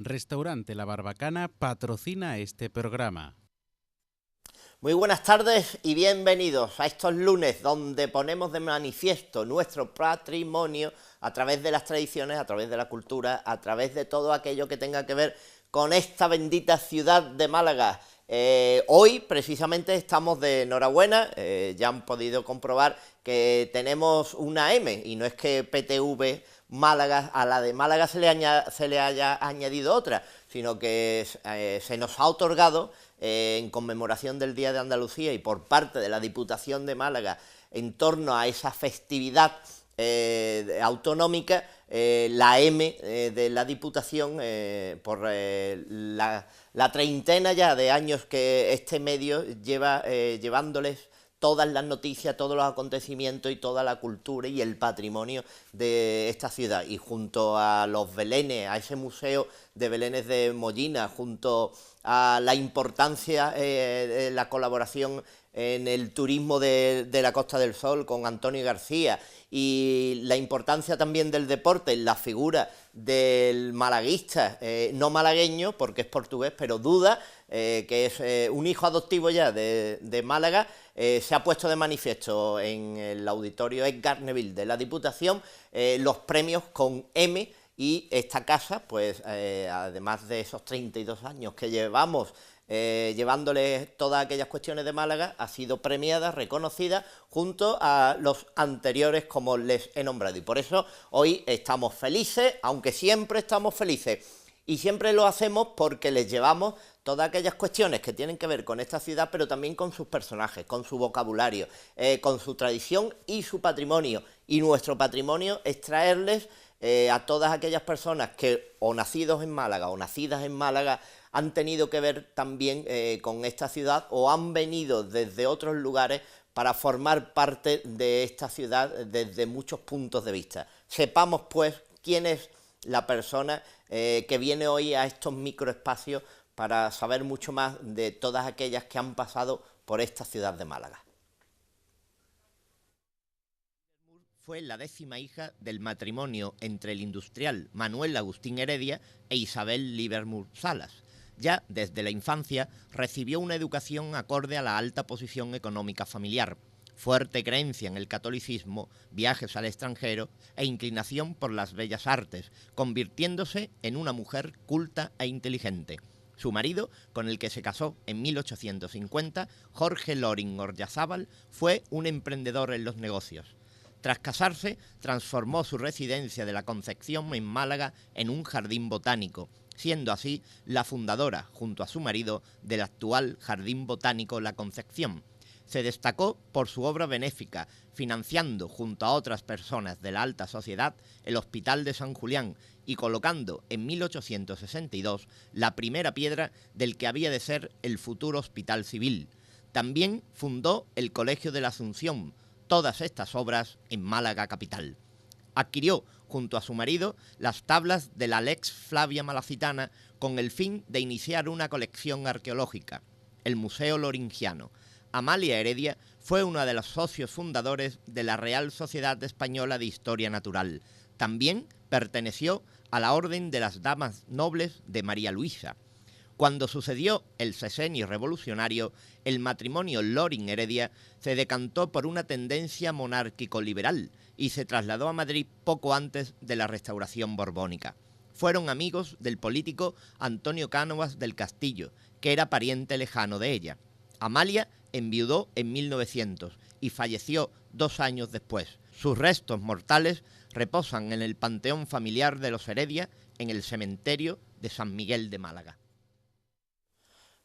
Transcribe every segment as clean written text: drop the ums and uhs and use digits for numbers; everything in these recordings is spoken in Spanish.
Restaurante La Barbacana patrocina este programa. Muy buenas tardes y bienvenidos a estos lunes donde ponemos de manifiesto nuestro patrimonio a través de las tradiciones, a través de la cultura, a través de todo aquello que tenga que ver con esta bendita ciudad de Málaga. Hoy precisamente estamos de enhorabuena, ya han podido comprobar que tenemos una M y no es que PTV Málaga, a la de Málaga se le haya añadido otra, sino que se nos ha otorgado en conmemoración del Día de Andalucía y por parte de la Diputación de Málaga en torno a esa festividad autonómica, la M de la Diputación por la treintena ya de años que este medio lleva llevándoles todas las noticias, todos los acontecimientos y toda la cultura y el patrimonio de esta ciudad. Y junto a los belenes, a ese museo de belenes de Mollina, junto a la importancia de la colaboración en el turismo de la Costa del Sol con Antonio García y la importancia también del deporte en la figura del malaguista, no malagueño porque es portugués, pero Duda, que es un hijo adoptivo ya de Málaga, se ha puesto de manifiesto en el auditorio Edgar Neville de la Diputación los premios con M. Y esta casa, pues además de esos 32 años que llevamos llevándole todas aquellas cuestiones de Málaga, ha sido premiada, reconocida, junto a los anteriores como les he nombrado. Y por eso hoy estamos felices, aunque siempre estamos felices. Y siempre lo hacemos porque les llevamos todas aquellas cuestiones que tienen que ver con esta ciudad, pero también con sus personajes, con su vocabulario, con su tradición y su patrimonio. Y nuestro patrimonio es traerles a todas aquellas personas que o nacidos en Málaga o nacidas en Málaga han tenido que ver también con esta ciudad o han venido desde otros lugares para formar parte de esta ciudad desde muchos puntos de vista. Sepamos pues quién es la persona que viene hoy a estos microespacios para saber mucho más de todas aquellas que han pasado por esta ciudad de Málaga. Fue la 10ª hija del matrimonio entre el industrial Manuel Agustín Heredia e Isabel Livermore Salas. Ya desde la infancia recibió una educación acorde a la alta posición económica familiar, fuerte creencia en el catolicismo, viajes al extranjero e inclinación por las bellas artes, convirtiéndose en una mujer culta e inteligente. Su marido, con el que se casó en 1850, Jorge Loring Oryazábal, fue un emprendedor en los negocios. Tras casarse, transformó su residencia de la Concepción en Málaga en un jardín botánico, siendo así la fundadora, junto a su marido, del actual Jardín Botánico La Concepción. Se destacó por su obra benéfica, financiando junto a otras personas de la alta sociedad el Hospital de San Julián y colocando en 1862 la primera piedra del que había de ser el futuro Hospital Civil. También fundó el Colegio de la Asunción, todas estas obras en Málaga capital. Adquirió, junto a su marido, las tablas de la Lex Flavia Malacitana con el fin de iniciar una colección arqueológica, el Museo Loringiano. Amalia Heredia fue una de los socios fundadores de la Real Sociedad Española de Historia Natural. También perteneció a la Orden de las Damas Nobles de María Luisa. Cuando sucedió el sexenio revolucionario, el matrimonio Loring-Heredia se decantó por una tendencia monárquico-liberal y se trasladó a Madrid poco antes de la Restauración borbónica. Fueron amigos del político Antonio Cánovas del Castillo, que era pariente lejano de ella. Amalia enviudó en 1900 y falleció 2 años después. Sus restos mortales reposan en el panteón familiar de los Heredia en el cementerio de San Miguel de Málaga.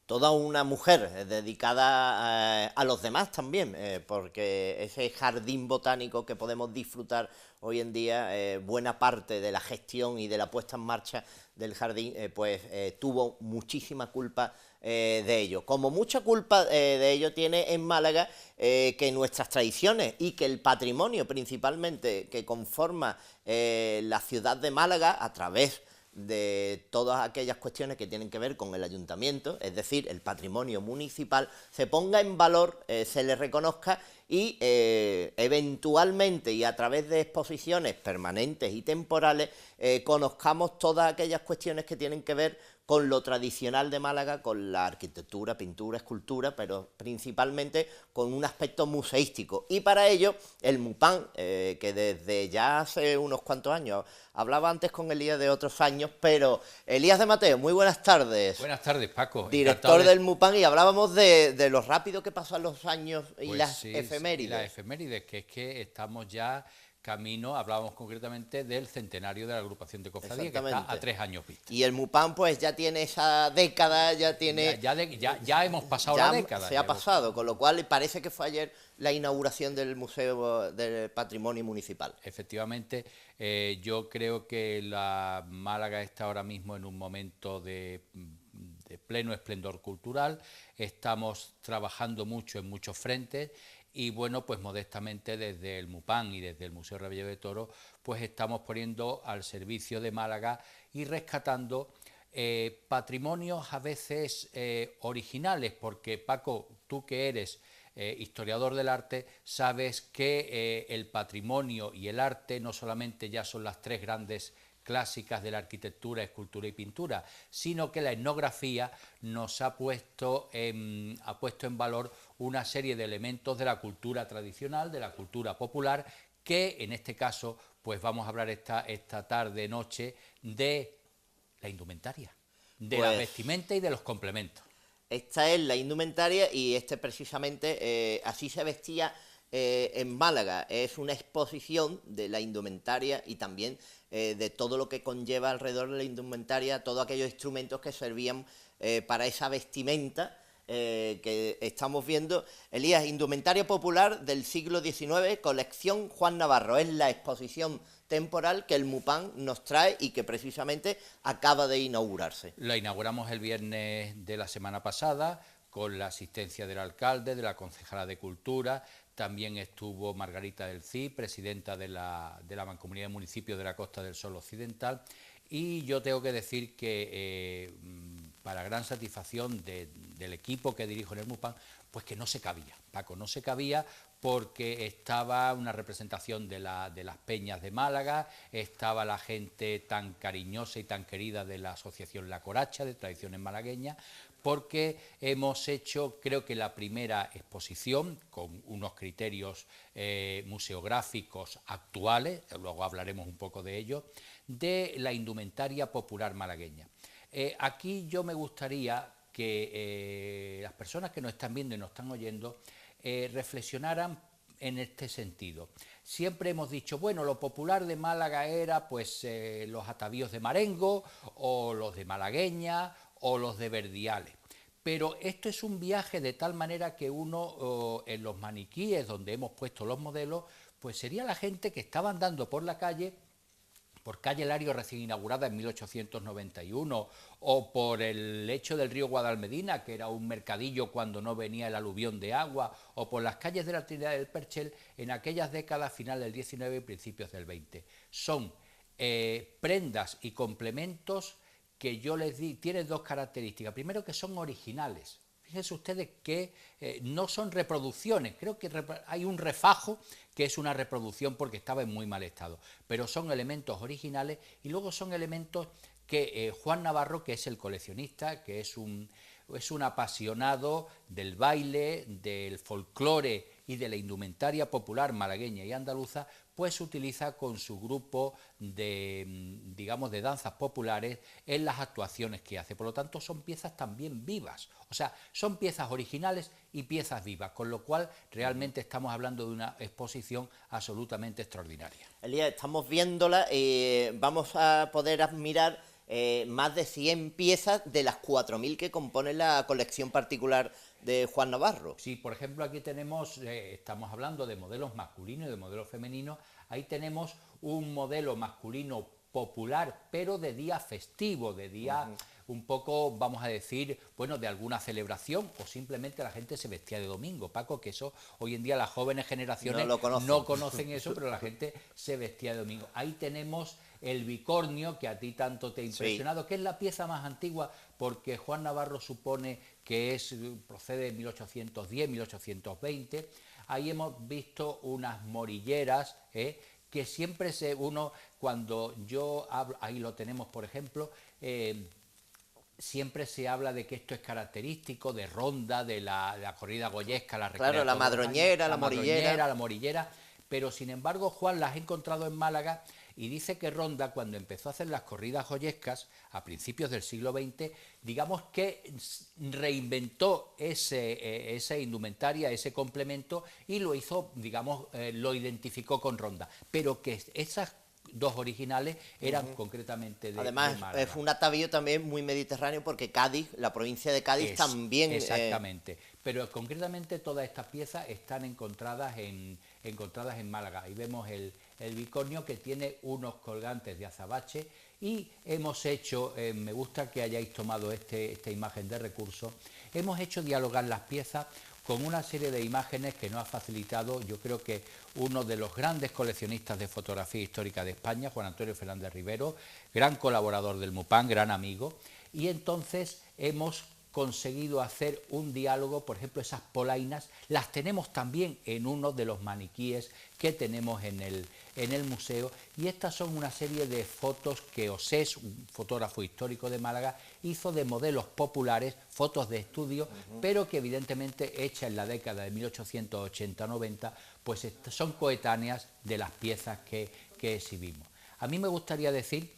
Toda una mujer dedicada a los demás también, porque ese jardín botánico que podemos disfrutar hoy en día, buena parte de la gestión y de la puesta en marcha del jardín, tuvo muchísima culpa de ello. Como mucha culpa de ello tiene en Málaga que nuestras tradiciones y que el patrimonio principalmente que conforma la ciudad de Málaga a través de todas aquellas cuestiones que tienen que ver con el ayuntamiento, es decir, el patrimonio municipal, se ponga en valor, se le reconozca y eventualmente y a través de exposiciones permanentes y temporales conozcamos todas aquellas cuestiones que tienen que ver con lo tradicional de Málaga, con la arquitectura, pintura, escultura, pero principalmente con un aspecto museístico. Y para ello, el MUPAN, que desde ya hace unos cuantos años, hablaba antes con Elías de otros años, pero Elías de Mateo, muy buenas tardes. Buenas tardes, Paco. Director del MUPAN, y hablábamos de lo rápido que pasan los años y Pues las sí, efemérides. y las efemérides, que es que estamos ya camino, hablábamos concretamente del centenario de la agrupación de cofradía, que está a 3 años vista. Y el MUPAN pues ya tiene esa década, ya tiene... Ya hemos pasado ya la década. se ha pasado, con lo cual parece que fue ayer la inauguración del Museo del Patrimonio Municipal. Efectivamente, yo creo que la Málaga está ahora mismo en un momento de pleno esplendor cultural, estamos trabajando mucho en muchos frentes y bueno, pues modestamente desde el MUPAN y desde el Museo Rebellero de Toro, pues estamos poniendo al servicio de Málaga y rescatando patrimonios a veces originales, porque Paco, tú que eres historiador del arte, sabes que el patrimonio y el arte no solamente ya son las tres grandes clásicas de la arquitectura, escultura y pintura, sino que la etnografía nos ha puesto en valor una serie de elementos de la cultura tradicional, de la cultura popular, que en este caso pues vamos a hablar esta tarde, noche, de la indumentaria, de la vestimenta y de los complementos. Esta es la indumentaria y precisamente así se vestía en Málaga. Es una exposición de la indumentaria y también de todo lo que conlleva alrededor de la indumentaria, todos aquellos instrumentos que servían para esa vestimenta que estamos viendo. Elías, indumentaria popular del siglo XIX, colección Juan Navarro. Es la exposición temporal que el MUPAN nos trae y que precisamente acaba de inaugurarse. La inauguramos el viernes de la semana pasada con la asistencia del alcalde, de la concejala de Cultura, también estuvo Margarita del Cid, presidenta de la Mancomunidad de Municipios de la Costa del Sol Occidental, y yo tengo que decir que para gran satisfacción del equipo que dirijo en el MUPAN, pues que no se cabía, Paco, no se cabía porque estaba una representación de las peñas de Málaga, estaba la gente tan cariñosa y tan querida de la asociación La Coracha, de tradiciones malagueñas, porque hemos hecho, creo que la primera exposición, con unos criterios museográficos actuales, luego hablaremos un poco de ello, de la indumentaria popular malagueña. Aquí yo me gustaría que las personas que nos están viendo y nos están oyendo reflexionaran en este sentido. Siempre hemos dicho, bueno, lo popular de Málaga era pues los atavíos de Marengo, o los de malagueña, o los de Verdiales. Pero esto es un viaje de tal manera que uno, en los maniquíes donde hemos puesto los modelos, pues sería la gente que estaba andando por la calle, por calle Lario recién inaugurada en 1891, o por el lecho del río Guadalmedina, que era un mercadillo cuando no venía el aluvión de agua, o por las calles de la Trinidad del Perchel en aquellas décadas final del 19 y principios del 20. Son prendas y complementos que yo les di, tienen dos características. Primero, que son originales. Fíjense ustedes que no son reproducciones, creo que hay un refajo que es una reproducción porque estaba en muy mal estado, pero son elementos originales y luego son elementos que Juan Navarro, que es el coleccionista, que es un apasionado del baile, del folclore y de la indumentaria popular malagueña y andaluza, pues utiliza con su grupo de, digamos, de danzas populares en las actuaciones que hace. Por lo tanto, son piezas también vivas, o sea, son piezas originales y piezas vivas, con lo cual realmente estamos hablando de una exposición absolutamente extraordinaria. Elías, estamos viéndola y vamos a poder admirar más de 100 piezas de las 4.000 que compone la colección particular de Juan Navarro. Sí, por ejemplo, aquí tenemos, estamos hablando de modelos masculinos y de modelos femeninos, ahí tenemos un modelo masculino popular, pero de día festivo, de día un poco, vamos a decir, bueno, de alguna celebración, o simplemente la gente se vestía de domingo, Paco, que eso hoy en día las jóvenes generaciones no conocen eso, pero la gente se vestía de domingo. Ahí tenemos el bicornio, que a ti tanto te ha impresionado, que es la pieza más antigua, porque Juan Navarro supone que procede de 1810, 1820. Ahí hemos visto unas morilleras, que siempre uno, cuando yo hablo, ahí lo tenemos por ejemplo, siempre se habla de que esto es característico de Ronda, de la corrida goyesca, la recrea Claro, la todos los años, madroñera, la morillera. la morillera, pero sin embargo Juan las ha encontrado en Málaga y dice que Ronda, cuando empezó a hacer las corridas goyescas a principios del siglo XX, digamos que reinventó esa indumentaria, ese complemento, y lo hizo, digamos, lo identificó con Ronda, pero que esas dos originales eran concretamente de Además, Málaga. fue un atavío también muy mediterráneo porque Cádiz, la provincia de Cádiz también... Exactamente, pero concretamente todas estas piezas están encontradas en Málaga. Ahí vemos el bicornio, que tiene unos colgantes de azabache, y hemos hecho, me gusta que hayáis tomado esta imagen de recurso, hemos hecho dialogar las piezas con una serie de imágenes que nos ha facilitado, yo creo que uno de los grandes coleccionistas de fotografía histórica de España, Juan Antonio Fernández Rivero, gran colaborador del MUPAN, gran amigo, y entonces hemos conseguido hacer un diálogo. Por ejemplo, esas polainas las tenemos también en uno de los maniquíes que tenemos en el museo, y estas son una serie de fotos que Osés, un fotógrafo histórico de Málaga, hizo de modelos populares, fotos de estudio, pero que evidentemente hechas en la década de 1880-90, pues son coetáneas de las piezas que exhibimos. A mí me gustaría decir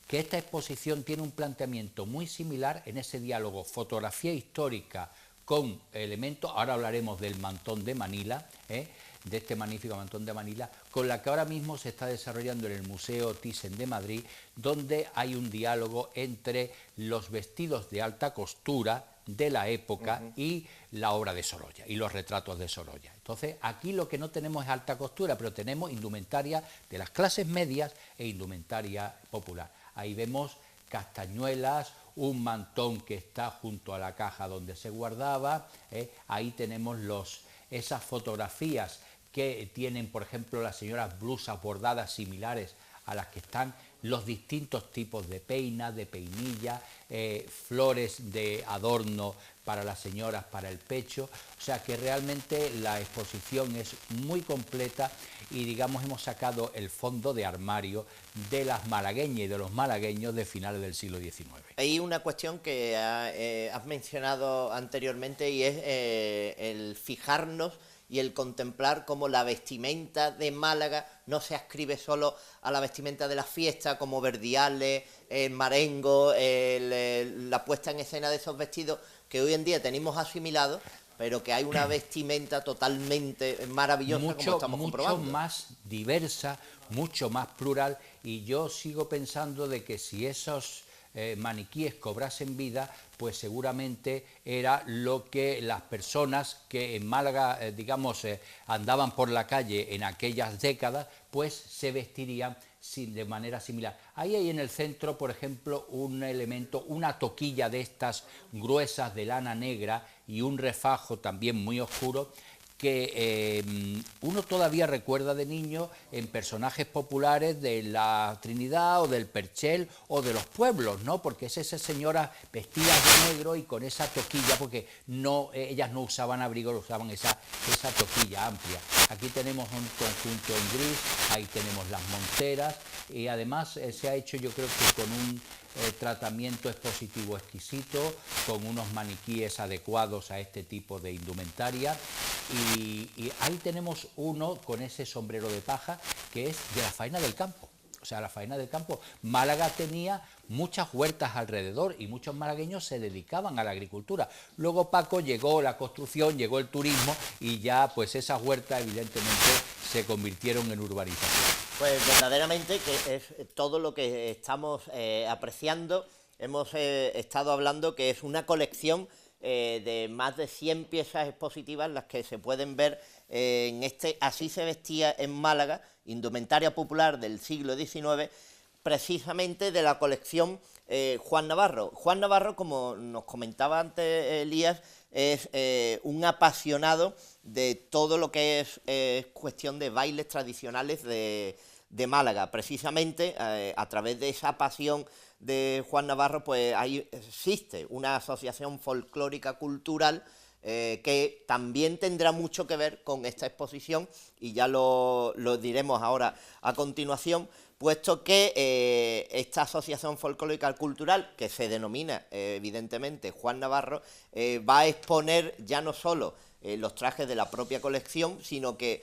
que esta exposición tiene un planteamiento muy similar en ese diálogo fotografía histórica con elementos, ahora hablaremos del mantón de Manila, de este magnífico mantón de Manila, con la que ahora mismo se está desarrollando en el Museo Thyssen de Madrid, donde hay un diálogo entre los vestidos de alta costura de la época y la obra de Sorolla y los retratos de Sorolla. Entonces, aquí lo que no tenemos es alta costura, pero tenemos indumentaria de las clases medias e indumentaria popular. Ahí vemos castañuelas, un mantón que está junto a la caja donde se guardaba, ahí tenemos esas fotografías que tienen, por ejemplo, las señoras blusas bordadas similares a las que están, los distintos tipos de peina, de peinilla, flores de adorno para las señoras, para el pecho. O sea que realmente la exposición es muy completa y, digamos, hemos sacado el fondo de armario de las malagueñas y de los malagueños de finales del siglo XIX. Hay una cuestión que has mencionado anteriormente, y es el fijarnos y el contemplar cómo la vestimenta de Málaga no se ascribe solo a la vestimenta de las fiestas, como Verdiales, el marengo, la puesta en escena de esos vestidos que hoy en día tenemos asimilados, pero que hay una vestimenta totalmente maravillosa, como estamos comprobando. Mucho más diversa, mucho más plural, y yo sigo pensando de que si esos maniquíes cobrasen vida, pues seguramente era lo que las personas que en Málaga, digamos, andaban por la calle en aquellas décadas, pues se vestirían de manera similar. Ahí hay en el centro, por ejemplo, un elemento, una toquilla de estas gruesas de lana negra y un refajo también muy oscuro, que uno todavía recuerda de niño en personajes populares de la Trinidad o del Perchel o de los pueblos, ¿no? Porque es esas señoras vestidas de negro y con esa toquilla, porque ellas no usaban abrigo, usaban esa toquilla amplia. Aquí tenemos un conjunto en gris, ahí tenemos las monteras, y además se ha hecho, yo creo que con un tratamiento expositivo exquisito, con unos maniquíes adecuados a este tipo de indumentaria, y ahí tenemos uno con ese sombrero de paja que es de la faena del campo. O sea, la faena del campo. Málaga tenía muchas huertas alrededor y muchos malagueños se dedicaban a la agricultura. Luego, Paco, llegó la construcción, llegó el turismo y ya pues esas huertas evidentemente se convirtieron en urbanización. Pues verdaderamente que es todo lo que estamos apreciando. Hemos estado hablando que es una colección de más de 100 piezas expositivas, las que se pueden ver en Así se vestía en Málaga, indumentaria popular del siglo XIX, precisamente de la colección Juan Navarro. Juan Navarro, como nos comentaba antes Elías, es un apasionado de todo lo que es cuestión de bailes tradicionales de Málaga. Precisamente a través de esa pasión de Juan Navarro, pues ahí existe una asociación folclórica cultural que también tendrá mucho que ver con esta exposición, y ya lo diremos ahora a continuación, puesto que esta asociación folclórica cultural, que se denomina evidentemente Juan Navarro, va a exponer ya no solo los trajes de la propia colección, sino que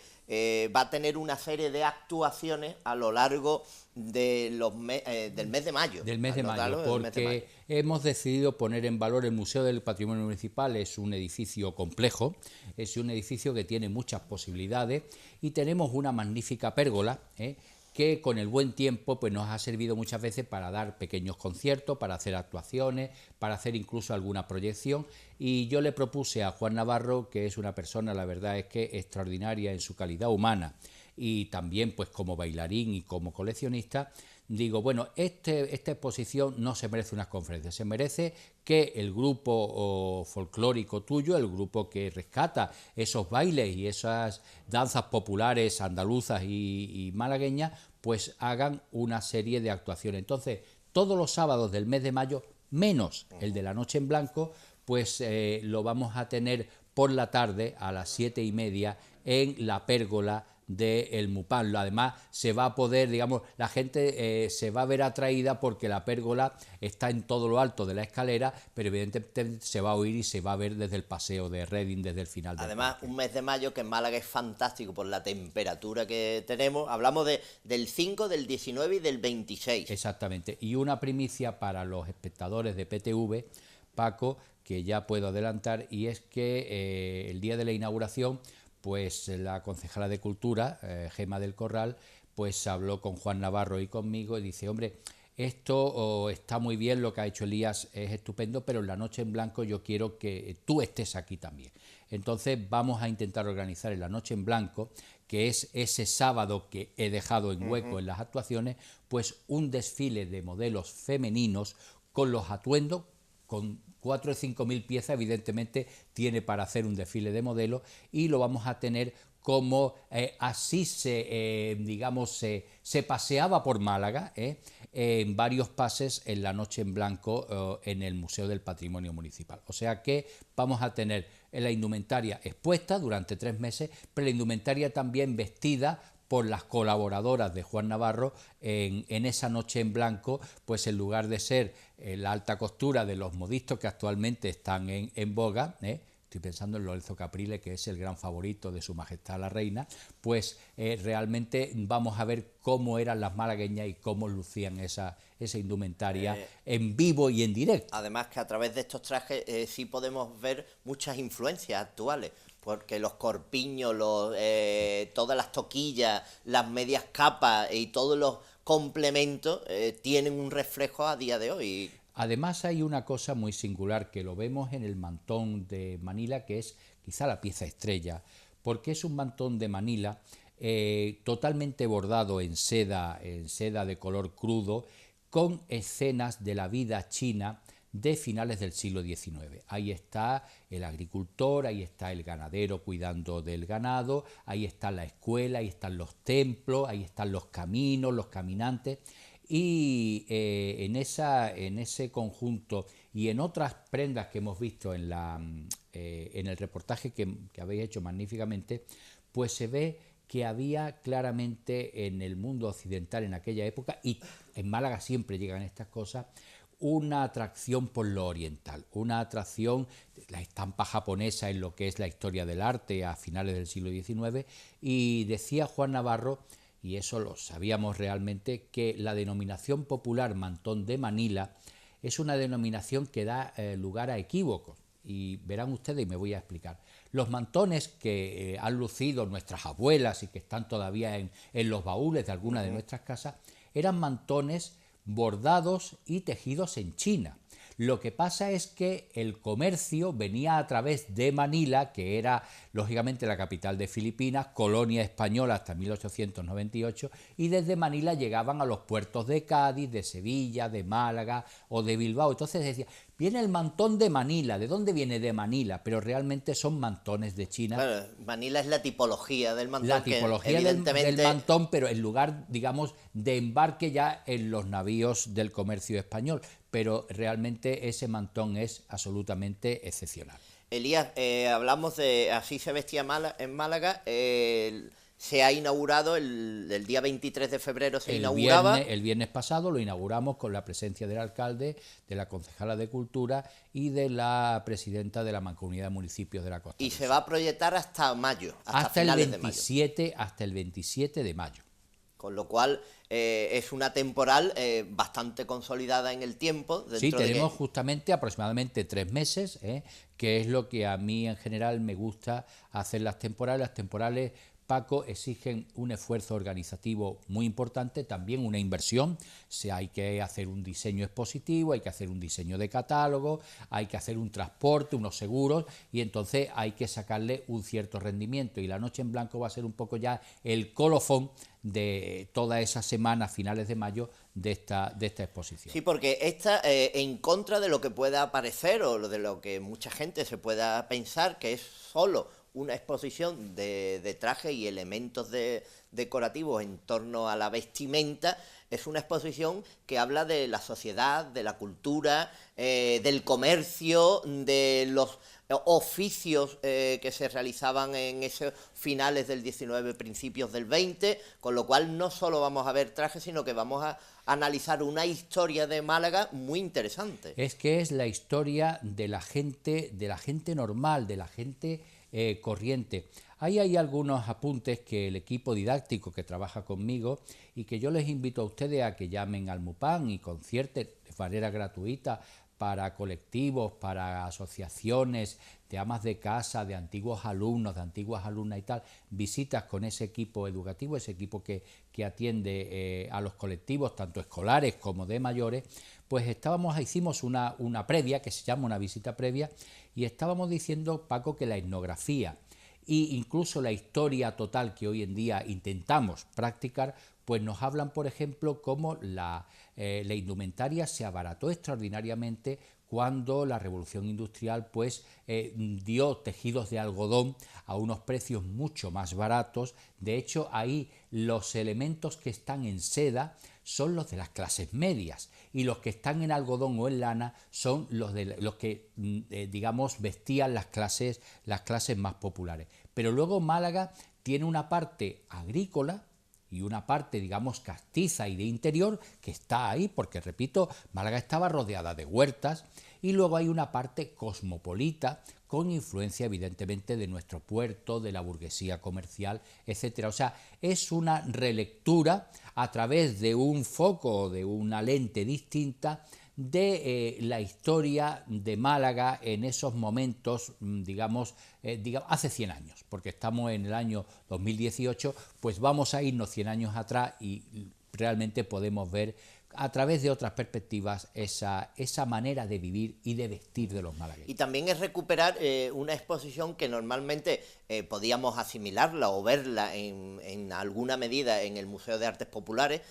va a tener una serie de actuaciones a lo largo de del mes de mayo. Del mes de mayo, porque hemos decidido poner en valor el Museo del Patrimonio Municipal. Es un edificio complejo, es un edificio que tiene muchas posibilidades y tenemos una magnífica pérgola, que con el buen tiempo pues nos ha servido muchas veces para dar pequeños conciertos, para hacer actuaciones, para hacer incluso alguna proyección, y yo le propuse a Juan Navarro, que es una persona, la verdad es que extraordinaria en su calidad humana y también pues como bailarín y como coleccionista, digo, bueno, esta exposición no se merece unas conferencias, se merece que el grupo folclórico tuyo, el grupo que rescata esos bailes y esas danzas populares andaluzas y malagueñas, pues hagan una serie de actuaciones. Entonces, todos los sábados del mes de mayo, menos el de la Noche en Blanco, pues lo vamos a tener por la tarde a las 7:30 en la pérgola del Mupán. Además, se va a poder, digamos, la gente se va a ver atraída porque la pérgola está en todo lo alto de la escalera, pero evidentemente se va a oír y se va a ver desde el paseo de Reding, desde el final del Además, parque. un mes de mayo que en Málaga es fantástico por la temperatura que tenemos. Hablamos del 5, del 19 y del 26. Exactamente. Y una primicia para los espectadores de PTV, Paco, que ya puedo adelantar, y es que el día de la inauguración, pues la concejala de Cultura, Gema del Corral, pues habló con Juan Navarro y conmigo y dice, hombre, esto está muy bien, lo que ha hecho Elías es estupendo, pero en la Noche en Blanco yo quiero que tú estés aquí también. Entonces vamos a intentar organizar en la Noche en Blanco, que es ese sábado que he dejado en hueco en las actuaciones, pues un desfile de modelos femeninos con los atuendos, con 4 o 5 mil piezas, evidentemente tiene para hacer un desfile de modelos, y lo vamos a tener como así se paseaba por Málaga, en varios pases en la Noche en Blanco en el Museo del Patrimonio Municipal. O sea que vamos a tener la indumentaria expuesta durante 3 meses, pero la indumentaria también vestida por las colaboradoras de Juan Navarro en esa Noche en Blanco, pues en lugar de ser la alta costura de los modistos que actualmente están en boga, estoy pensando en Lorenzo Caprile, que es el gran favorito de Su Majestad la Reina, pues realmente vamos a ver cómo eran las malagueñas y cómo lucían esa indumentaria en vivo y en directo. Además que a través de estos trajes sí podemos ver muchas influencias actuales, porque los corpiños, todas las toquillas, las medias capas y todos los complementos tienen un reflejo a día de hoy. Además hay una cosa muy singular que lo vemos en el mantón de Manila, que es quizá la pieza estrella, porque es un mantón de Manila totalmente bordado en seda de color crudo, con escenas de la vida china de finales del siglo XIX. Ahí está el agricultor, ahí está el ganadero cuidando del ganado, ahí está la escuela, ahí están los templos, ahí están los caminos, los caminantes. Y en ese conjunto y en otras prendas que hemos visto en el reportaje que habéis hecho magníficamente, pues se ve que había claramente en el mundo occidental en aquella época, y en Málaga siempre llegan estas cosas, una atracción por lo oriental, una atracción, la estampa japonesa en lo que es la historia del arte a finales del siglo XIX, y decía Juan Navarro, y eso lo sabíamos realmente, que la denominación popular mantón de Manila es una denominación que da lugar a equívocos, y verán ustedes, y me voy a explicar. Los mantones que han lucido nuestras abuelas y que están todavía en los baúles de alguna de nuestras casas, eran mantones bordados y tejidos en China. Lo que pasa es que el comercio venía a través de Manila, que era lógicamente la capital de Filipinas, colonia española hasta 1898, y desde Manila llegaban a los puertos de Cádiz, de Sevilla, de Málaga o de Bilbao. Entonces decía, viene el mantón de Manila. ¿De dónde viene? De Manila, pero realmente son mantones de China. Claro, Manila es la tipología del mantón. La tipología del mantón, pero en lugar, digamos, de embarque ya en los navíos del comercio español. Pero realmente ese mantón es absolutamente excepcional. Elías, hablamos de Así se vestía en Málaga. Se ha inaugurado el día 23 de febrero, se inauguraba. El viernes pasado lo inauguramos con la presencia del alcalde, de la concejala de Cultura y de la presidenta de la Mancomunidad de Municipios de la Costa. Y se va a proyectar hasta mayo, hasta finales de mayo. Hasta el 27 de mayo. Con lo cual es una temporal bastante consolidada en el tiempo. Sí, tenemos justamente aproximadamente 3 meses, que es lo que a mí en general me gusta hacer las temporales. Las temporales, Paco, exigen un esfuerzo organizativo muy importante, también una inversión. Hay que hacer un diseño expositivo, hay que hacer un diseño de catálogo, hay que hacer un transporte, unos seguros, y entonces hay que sacarle un cierto rendimiento. Y la Noche en Blanco va a ser un poco ya el colofón de toda esa semana, finales de mayo, de esta exposición. Sí, porque esta, en contra de lo que pueda parecer o de lo que mucha gente se pueda pensar, que es solo una exposición de trajes y elementos decorativos en torno a la vestimenta, es una exposición que habla de la sociedad, de la cultura, del comercio, de los oficios que se realizaban en esos finales del 19, principios del 20, con lo cual no solo vamos a ver trajes, sino que vamos a analizar una historia de Málaga muy interesante. Es que es la historia de la gente normal, de la gente corriente. Ahí hay algunos apuntes que el equipo didáctico que trabaja conmigo y que yo les invito a ustedes a que llamen al MUPAN y concierten de manera gratuita para colectivos, para asociaciones de amas de casa, de antiguos alumnos, de antiguas alumnas y tal, visitas con ese equipo educativo, ese equipo que atiende a los colectivos, tanto escolares como de mayores. Pues hicimos una previa, que se llama una visita previa, y estábamos diciendo, Paco, que la etnografía e incluso la historia total que hoy en día intentamos practicar, pues nos hablan, por ejemplo, cómo la indumentaria se abarató extraordinariamente cuando la revolución industrial pues dio tejidos de algodón a unos precios mucho más baratos. De hecho, ahí los elementos que están en seda son los de las clases medias y los que están en algodón o en lana son los que digamos vestían las clases más populares. Pero luego Málaga tiene una parte agrícola y una parte, digamos, castiza y de interior que está ahí, porque, repito, Málaga estaba rodeada de huertas, y luego hay una parte cosmopolita con influencia, evidentemente, de nuestro puerto, de la burguesía comercial, etcétera. O sea, es una relectura a través de un foco, de una lente distinta, de la historia de Málaga en esos momentos, digamos, hace 100 años, porque estamos en el año 2018, pues vamos a irnos 100 años atrás y realmente podemos ver a través de otras perspectivas esa manera de vivir y de vestir de los malagueños. Y también es recuperar una exposición que normalmente podíamos asimilarla o verla en alguna medida en el Museo de Artes Populares,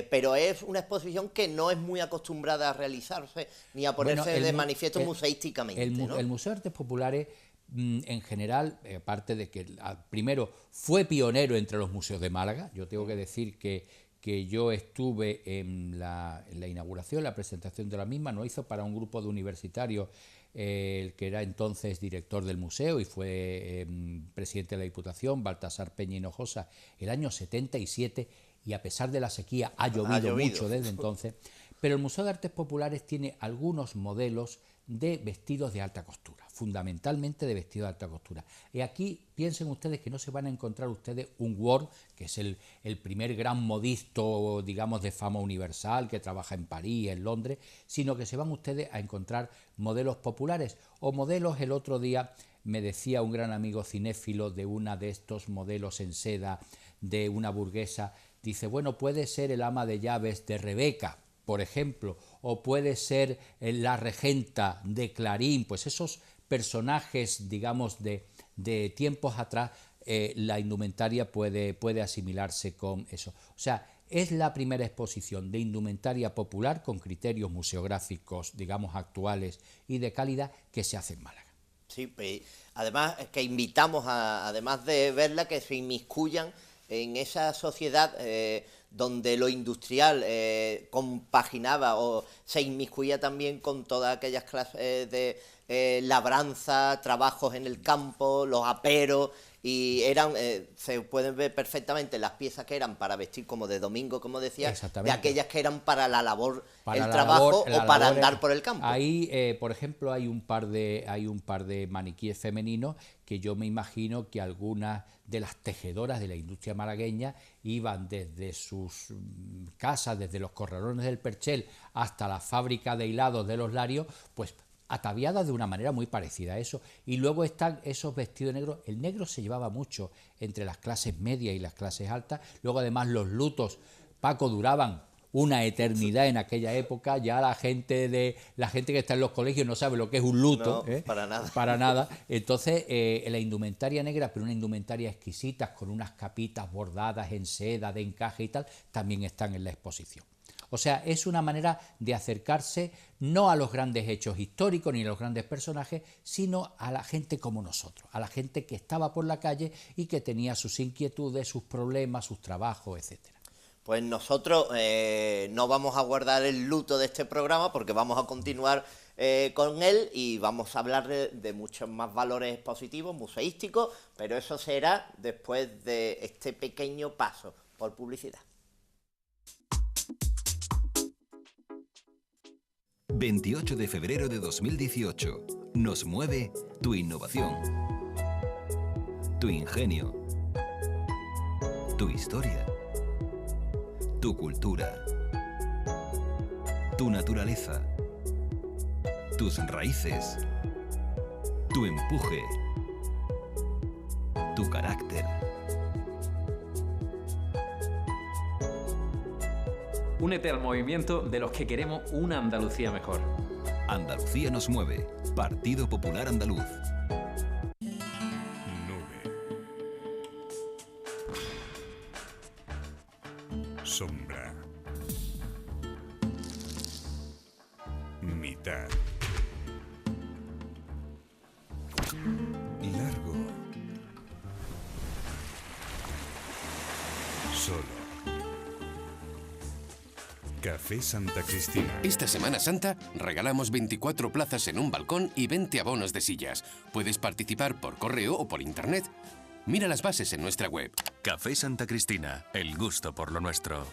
pero es una exposición que no es muy acostumbrada a realizarse ni a ponerse de manifiesto museísticamente. El Museo de Artes Populares, en general, aparte de que primero fue pionero entre los museos de Málaga, yo tengo que decir que yo estuve en la inauguración, la presentación de la misma, no hizo para un grupo de universitarios, el que era entonces director del museo y fue presidente de la Diputación, Baltasar Peña Hinojosa, el año 77, y a pesar de la sequía ha llovido mucho desde entonces, pero el Museo de Artes Populares tiene algunos modelos de vestidos de alta costura, fundamentalmente de vestidos de alta costura. Y aquí piensen ustedes que no se van a encontrar ustedes un Ward, que es el primer gran modisto, digamos, de fama universal, que trabaja en París, en Londres, sino que se van ustedes a encontrar modelos populares o modelos. El otro día me decía un gran amigo cinéfilo de una de estos modelos en seda de una burguesa, dice, bueno, puede ser el ama de llaves de Rebeca, por ejemplo, o puede ser la regenta de Clarín, pues esos personajes, digamos, de tiempos atrás, la indumentaria puede asimilarse con eso. O sea, es la primera exposición de indumentaria popular con criterios museográficos, digamos, actuales y de calidad que se hace en Málaga. Sí, pues, además que invitamos, además de verla, que se inmiscuyan en esa sociedad donde lo industrial compaginaba o se inmiscuía también con todas aquellas clases labranza, trabajos en el campo, los aperos, y eran, se pueden ver perfectamente las piezas que eran para vestir como de domingo, como decía, de aquellas que eran para la labor, para el trabajo o para andar por el campo. Ahí, por ejemplo, hay un par de maniquíes femeninos que yo me imagino que algunas de las tejedoras de la industria malagueña iban desde sus casas, desde los corralones del Perchel hasta la fábrica de hilados de los Larios, pues ataviadas de una manera muy parecida a eso. Y luego están esos vestidos negros. El negro se llevaba mucho entre las clases medias y las clases altas. Luego, además, los lutos, Paco, duraban una eternidad en aquella época. Ya la gente que está en los colegios no sabe lo que es un luto. No, para nada. Para nada. Entonces, la indumentaria negra, pero una indumentaria exquisita, con unas capitas bordadas en seda, de encaje y tal, también están en la exposición. O sea, es una manera de acercarse no a los grandes hechos históricos ni a los grandes personajes, sino a la gente como nosotros, a la gente que estaba por la calle y que tenía sus inquietudes, sus problemas, sus trabajos, etcétera. Pues nosotros no vamos a guardar el luto de este programa porque vamos a continuar con él y vamos a hablar de muchos más valores positivos, museísticos, pero eso será después de este pequeño paso por publicidad. 28 de febrero de 2018. Nos mueve tu innovación, tu ingenio, tu historia, tu cultura, tu naturaleza, tus raíces, tu empuje, tu carácter. Únete al movimiento de los que queremos una Andalucía mejor. Andalucía nos mueve. Partido Popular Andaluz. Nube. Sombra. Mitad. Largo. Solo. Café Santa Cristina. Esta Semana Santa regalamos 24 plazas en un balcón y 20 abonos de sillas. Puedes participar por correo o por internet. Mira las bases en nuestra web. Café Santa Cristina, el gusto por lo nuestro.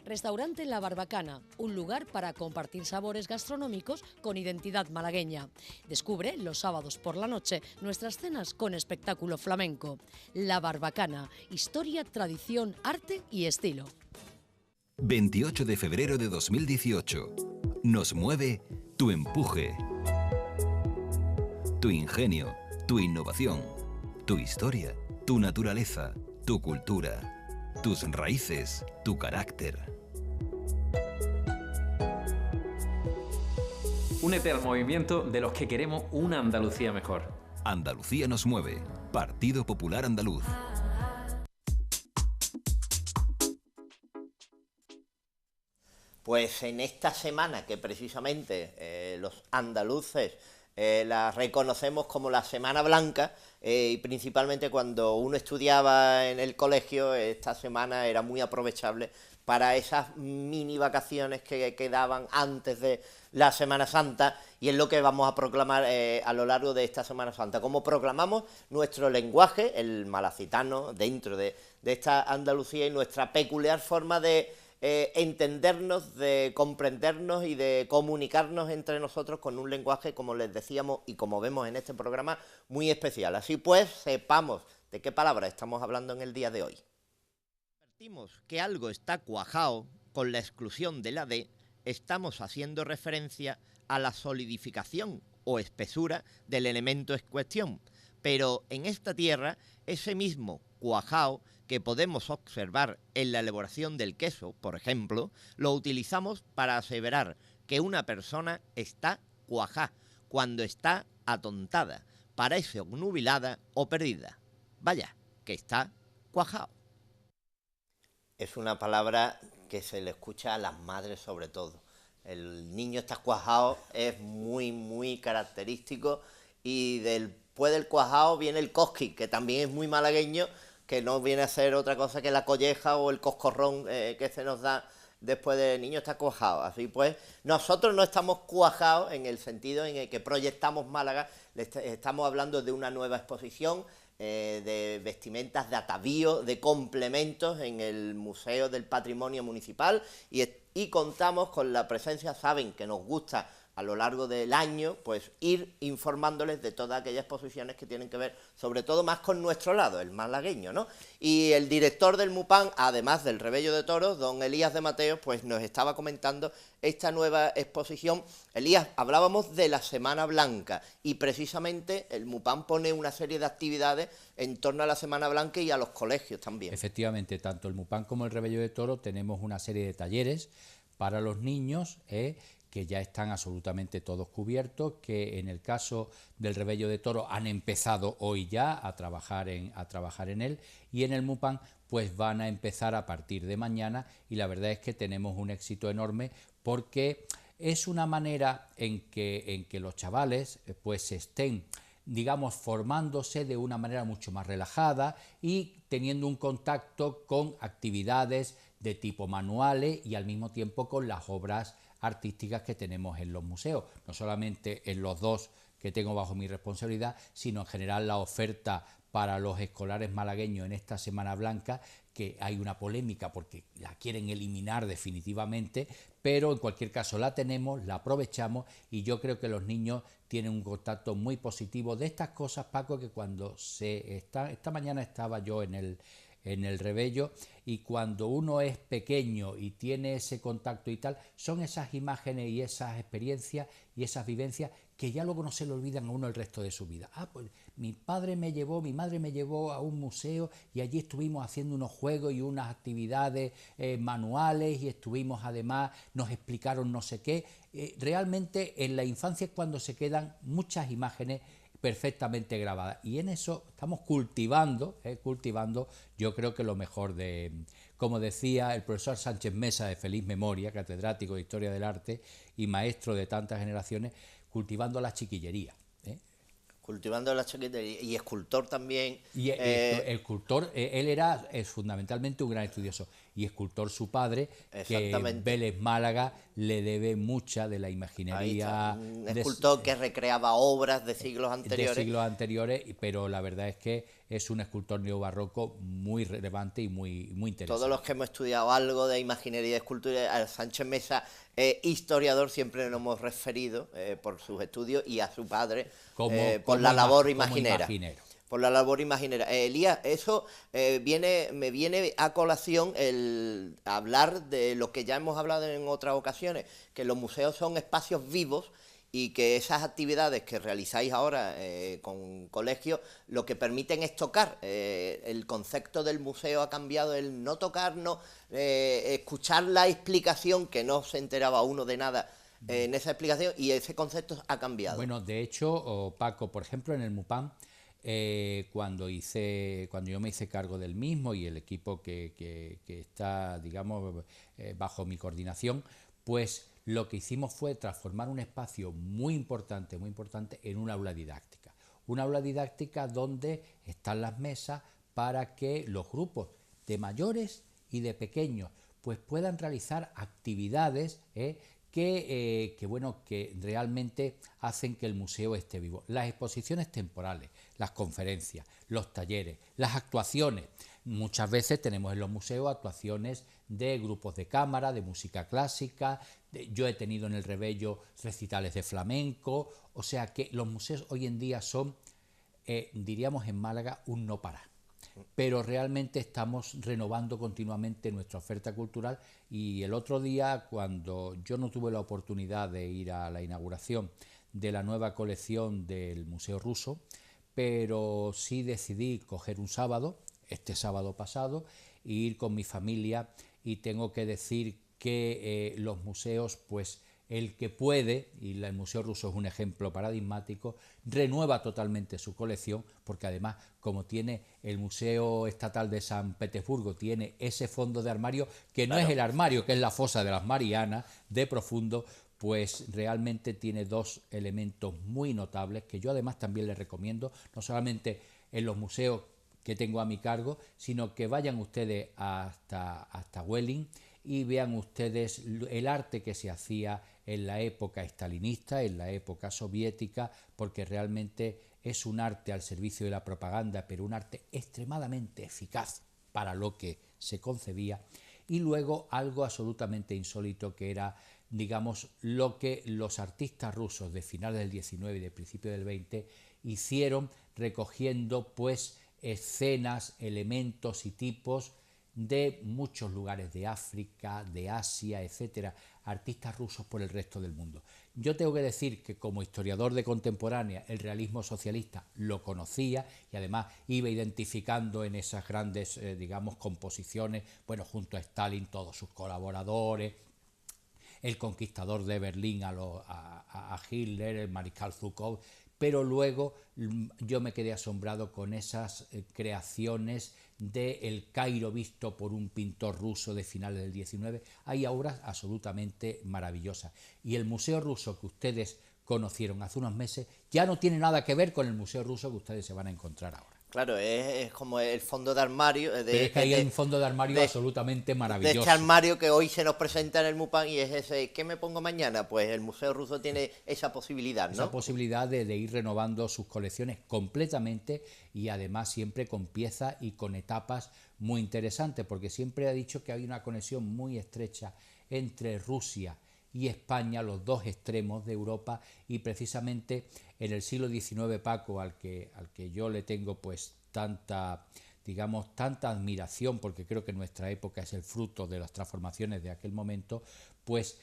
Restaurante La Barbacana, un lugar para compartir sabores gastronómicos con identidad malagueña. Descubre los sábados por la noche nuestras cenas con espectáculo flamenco. La Barbacana, historia, tradición, arte y estilo. 28 de febrero de 2018. Nos mueve tu empuje, tu ingenio, tu innovación, tu historia, tu naturaleza, tu cultura, tus raíces, tu carácter. Únete al movimiento de los que queremos una Andalucía mejor. Andalucía nos mueve. Partido Popular Andaluz. Pues en esta semana que precisamente los andaluces la reconocemos como la Semana Blanca, y principalmente cuando uno estudiaba en el colegio, esta semana era muy aprovechable para esas mini vacaciones que quedaban antes de la Semana Santa, y es lo que vamos a proclamar a lo largo de esta Semana Santa. Como proclamamos nuestro lenguaje, el malacitano, dentro de esta Andalucía, y nuestra peculiar forma de entendernos, de comprendernos y de comunicarnos entre nosotros con un lenguaje, como les decíamos y como vemos en este programa, muy especial. Así pues, sepamos de qué palabra estamos hablando en el día de hoy. Advertimos que algo está cuajao con la exclusión de la D, estamos haciendo referencia a la solidificación o espesura del elemento en cuestión, pero en esta tierra ese mismo cuajao que podemos observar en la elaboración del queso, por ejemplo, lo utilizamos para aseverar que una persona está cuajá, cuando está atontada, parece obnubilada o perdida. Vaya, que está cuajao. Es una palabra que se le escucha a las madres sobre todo. El niño está cuajao es muy, muy característico, y después del cuajao viene el cosqui, que también es muy malagueño, que no viene a ser otra cosa que la colleja o el coscorrón que se nos da después de niño está cuajado. Así pues, nosotros no estamos cuajados en el sentido en el que proyectamos Málaga, estamos hablando de una nueva exposición de vestimentas, de atavíos, de complementos en el Museo del Patrimonio Municipal y contamos con la presencia, saben que nos gusta a lo largo del año, pues ir informándoles de todas aquellas exposiciones que tienen que ver, sobre todo más con nuestro lado, el malagueño, ¿no? Y el director del MUPAN, además del Revello de Toros, don Elías de Mateo, pues nos estaba comentando esta nueva exposición. Elías, hablábamos de la Semana Blanca y precisamente el MUPAN pone una serie de actividades en torno a la Semana Blanca y a los colegios también. Efectivamente, tanto el MUPAN como el Revello de Toros tenemos una serie de talleres para los niños, que ya están absolutamente todos cubiertos, que en el caso del Revello de Toros han empezado hoy ya a trabajar en él, y en el MUPAN pues van a empezar a partir de mañana, y la verdad es que tenemos un éxito enorme porque es una manera en que los chavales pues estén, digamos, formándose de una manera mucho más relajada y teniendo un contacto con actividades de tipo manuales y al mismo tiempo con las obras artísticas que tenemos en los museos, no solamente en los dos que tengo bajo mi responsabilidad, sino en general la oferta para los escolares malagueños en esta Semana Blanca, que hay una polémica porque la quieren eliminar definitivamente, pero en cualquier caso la tenemos, la aprovechamos y yo creo que los niños tienen un contacto muy positivo de estas cosas, Paco, que cuando esta mañana estaba yo en el Revello, y cuando uno es pequeño y tiene ese contacto y tal, son esas imágenes y esas experiencias y esas vivencias que ya luego no se le olvidan a uno el resto de su vida. Pues mi madre me llevó a un museo y allí estuvimos haciendo unos juegos y unas actividades manuales y estuvimos además, nos explicaron no sé qué. Realmente en la infancia es cuando se quedan muchas imágenes perfectamente grabadas, y en eso estamos cultivando, yo creo que lo mejor de, como decía el profesor Sánchez Mesa, de feliz memoria, catedrático de Historia del Arte y maestro de tantas generaciones, cultivando la chiquillería. Cultivando la chiquillería, y escultor también. Y el escultor, él era fundamentalmente un gran estudioso, y escultor su padre, que Vélez Málaga le debe mucha de la imaginería. Un escultor que recreaba obras de siglos anteriores. Pero la verdad es que es un escultor neobarroco muy relevante y muy interesante. Todos los que hemos estudiado algo de imaginería y de escultura, a Sánchez Mesa, historiador, siempre nos hemos referido por sus estudios, y a su padre por la labor imaginera. Por la labor imaginera. Elías, eso me viene a colación el hablar de lo que ya hemos hablado en otras ocasiones, que los museos son espacios vivos y que esas actividades que realizáis ahora con colegios lo que permiten es tocar. El concepto del museo ha cambiado, el no tocarnos, escuchar la explicación, que no se enteraba uno de nada en esa explicación, y ese concepto ha cambiado. Bueno, de hecho, Paco, por ejemplo, en el MUPAN, cuando yo me hice cargo del mismo y el equipo que está, digamos, bajo mi coordinación, pues lo que hicimos fue transformar un espacio muy importante en un aula didáctica. Un aula didáctica donde están las mesas para que los grupos de mayores y de pequeños pues puedan realizar actividades que realmente hacen que el museo esté vivo. Las exposiciones temporales, las conferencias, los talleres, las actuaciones. Muchas veces tenemos en los museos actuaciones de grupos de cámara, de música clásica. Yo he tenido en el Revello recitales de flamenco. O sea que los museos hoy en día son, diríamos en Málaga, un no parar. Pero realmente estamos renovando continuamente nuestra oferta cultural, y el otro día, cuando yo no tuve la oportunidad de ir a la inauguración de la nueva colección del Museo Ruso, pero sí decidí coger un sábado, este sábado pasado, e ir con mi familia, y tengo que decir que los museos, pues el que puede, y el Museo Ruso es un ejemplo paradigmático, renueva totalmente su colección, porque además, como tiene el Museo Estatal de San Petersburgo, tiene ese fondo de armario, que no es el armario, que es la fosa de las Marianas, de profundo, pues realmente tiene dos elementos muy notables, que yo además también les recomiendo, no solamente en los museos que tengo a mi cargo, sino que vayan ustedes hasta Welling y vean ustedes el arte que se hacía en la época estalinista, en la época soviética, porque realmente es un arte al servicio de la propaganda, pero un arte extremadamente eficaz para lo que se concebía. Y luego algo absolutamente insólito, que era, digamos, lo que los artistas rusos de finales del 19 y de principio del 20 hicieron, recogiendo pues escenas, elementos y tipos de muchos lugares de África, de Asia, etcétera, artistas rusos por el resto del mundo. Yo tengo que decir que como historiador de contemporánea el realismo socialista lo conocía y además iba identificando en esas grandes, digamos, composiciones, bueno, junto a Stalin, todos sus colaboradores, el conquistador de Berlín a Hitler, el mariscal Zhukov, pero luego yo me quedé asombrado con esas creaciones del Cairo visto por un pintor ruso de finales del 19. Hay obras absolutamente maravillosas. Y el museo ruso que ustedes conocieron hace unos meses ya no tiene nada que ver con el museo ruso que ustedes se van a encontrar ahora. Claro, es como el fondo de armario. Pero es que hay un fondo de armario absolutamente maravilloso. De este armario que hoy se nos presenta en el MUPAN y es ese, ¿qué me pongo mañana? Pues el Museo Ruso tiene esa posibilidad, ¿no? Esa posibilidad de ir renovando sus colecciones completamente y además siempre con piezas y con etapas muy interesantes, porque siempre ha dicho que hay una conexión muy estrecha entre Rusia y España, los dos extremos de Europa, y precisamente en el siglo XIX, Paco, al que yo le tengo pues tanta, digamos, tanta admiración, porque creo que nuestra época es el fruto de las transformaciones de aquel momento, pues